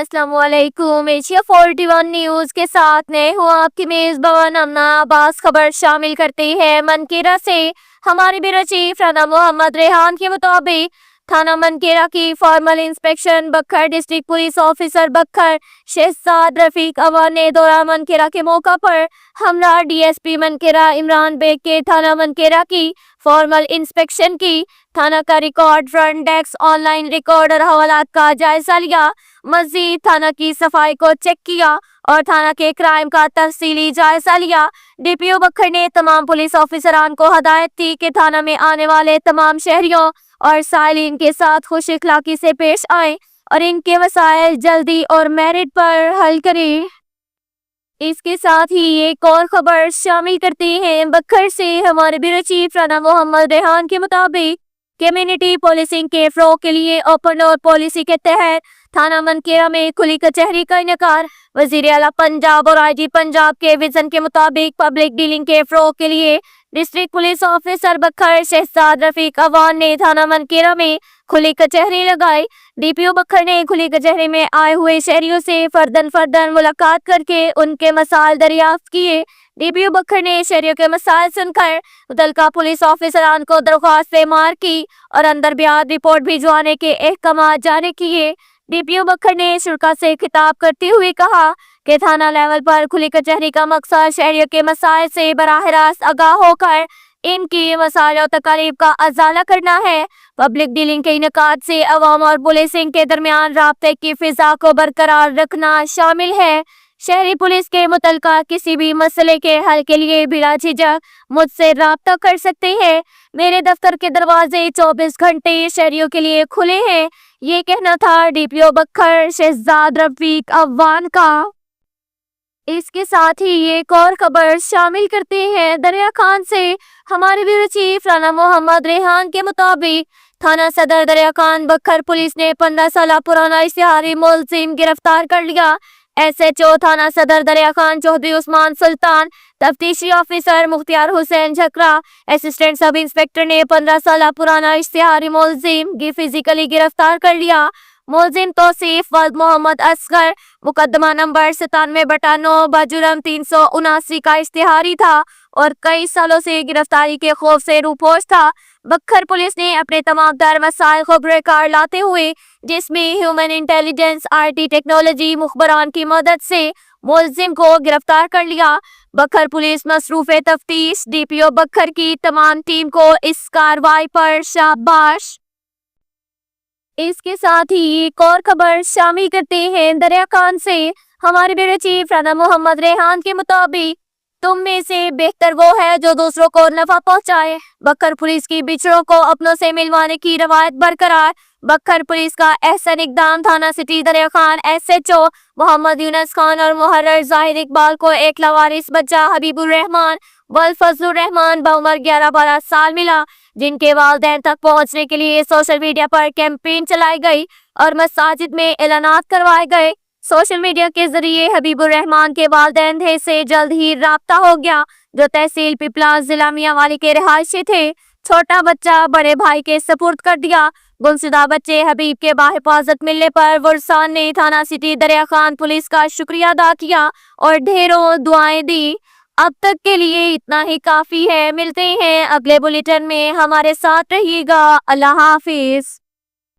अस्सलाम वालेकुम। Asia 41 news के साथ मैं हूँ आपकी मेजबान अमना अब्बास। खबर शामिल करते हैं मनकेरा से। हमारे ब्यूरो चीफ राना मोहम्मद रेहान के मुताबिक थाना मनकेरा की फॉर्मल इंस्पेक्शन बखर डिस्ट्रिक्ट पुलिस ऑफिसर बखर शहजाद रफीक अवान ने दौरा मनकेरा के मौका पर हमला डीएसपी मनकेरा इमरान बेग के थाना मनकेरा की फॉर्मल इंस्पेक्शन की। थाना का record front desk online record और हवालात का जायजा लिया। मजीद थाना की सफाई को चेक किया और थाना के क्राइम का तफसीली जायजा लिया। डीपीओ बखर ने तमाम पुलिस ऑफिसरान को हदायत दी कि थाना में आने वाले तमाम शहरियों और साइलिन के साथ खुश इखलाकी से पेश आए और इनके मसाइल जल्दी और मेरिट पर हल करें। इसके साथ ही एक और खबर शामिल करते हैं बखर से। हमारे ब्यूरो चीफ राना मोहम्मद रेहान के मुताबिक कम्युनिटी पोलिसिंग के फ़रोग़ के लिए ओपन डोर पॉलिसी के तहत थाना मनकेरा में खुली कचहरी का इनेकार। वज़ीर आला पंजाब और आईजी पंजाब के विजन के मुताबिक पब्लिक डीलिंग के फ़रोग़ के लिए डिस्ट्रिक्ट पुलिस ऑफिसर बखर शहजाद रफीक अवान ने थाना मनकेरा में खुली कचहरी लगाई। डीपीओ बखर ने खुली कचहरी में आए हुए शहरियों से फर्दन मुलाकात करके उनके मसाइल दरियाफ्त किए। डीपीओ बखर ने शहरियों के मसाइल सुनकर मुतल्लिका पुलिस ऑफिसरान को दरख्वास्त मार की और अंदर ब्याद रिपोर्ट भिजवाने के अहकाम जारी किए। डीपीओ बखर ने शुरा से खिताब करते हुए कहा कि थाना लेवल पर खुली कचहरी का मकसद शहरियों के मसाइल से बराह रास्त आगाह होकर इनकी मसाइल और तकलीफ का अजाला करना है। पब्लिक डीलिंग के इनेकाद से अवाम और पुलिसिंग के दरमियान राब्ते की फिजा को बरकरार रखना शामिल है। शहरी पुलिस के मुतल्लिका किसी भी मसले के हल के लिए बिला झिझक मुझसे राब्ता कर सकते हैं। मेरे दफ्तर के दरवाजे 24 घंटे शहरियों के लिए खुले हैं। ये कहना था डीपीओ बखर शहजाद रफीक अवान का। इसके साथ ही एक और खबर शामिल करते हैं दरिया खान से। हमारे ब्यूरो चीफ राना मोहम्मद रेहान के मुताबिक थाना सदर दरिया खान बखर पुलिस ने 15 साल पुराना इश्तिहारी मुलजिम गिरफ्तार कर लिया। एसएचओ थाना सदर दरिया खान चौधरी उस्मान सुल्तान, तफ्तीशी officer Mukhtiar Hussain Jhakra, assistant sub inspector ने 15 साल पुराना इश्तिहारी मुलजिम फिजिकली गिरफ्तार कर लिया। मुलजिम तौसीफ वल्द मोहम्मद असगर मुकदमा नंबर 97/9 बजुर्म 379 का इश्तिहारी था और कई सालों से गिरफ्तारी के खौफ से रूपोश था। बखर पुलिस ने अपने तमाम तर मसाइल को बरकरार लाते हुए जिसमें ह्यूमन इंटेलिजेंस आईटी टेक्नोलॉजी मुखबरान की मदद से मुलजिम को गिरफ्तार कर लिया। बखर पुलिस मसरूफ तफ्तीश डीपीओ बखर की तमाम टीम को इस कार्रवाई पर शाबाश। इसके साथ ही एक और खबर शामिल करते हैं दरिया खान से। हमारे ब्यूरो चीफ राना मोहम्मद रेहान के मुताबिक तुम में से बेहतर वो है जो दूसरों को नफा पहुंचाए। बखर पुलिस की बिछड़ों को अपनों से मिलवाने की रवायत बरकरार। बखर पुलिस का एहसन इकदाम थाना सिटी दरिया खान एसएचओ मोहम्मद यूनुस खान और मुहर्रर जाहिर इकबाल को एक लवारिस बच्चा हबीबुर रहमान वल फजलुर रहमान बउमर 11-12 साल मिला, जिनके वालिदैन तक पहुंचने के लिए सोशल मीडिया पर कैंपेन चलाई गई और मसाजिद में ऐलानात करवाए गए। सोशल मीडिया के जरिए हबीबुर रहमान के वालिदैन से जल्द ही राब्ता हो गया, जो तहसील पिपला जिला मियांवाली के रिहायशी थे। छोटा बच्चा बड़े भाई के सपुर्द कर दिया। गुमशुदा बच्चे हबीब के बाहिफाजत मिलने पर वर्सान ने थाना सिटी दरिया खान पुलिस का शुक्रिया अदा किया और ढेरों दुआएं दी। अब तक के लिए इतना ही काफी है। मिलते हैं अगले बुलेटिन में, हमारे साथ रहिएगा। अल्लाह हाफिज।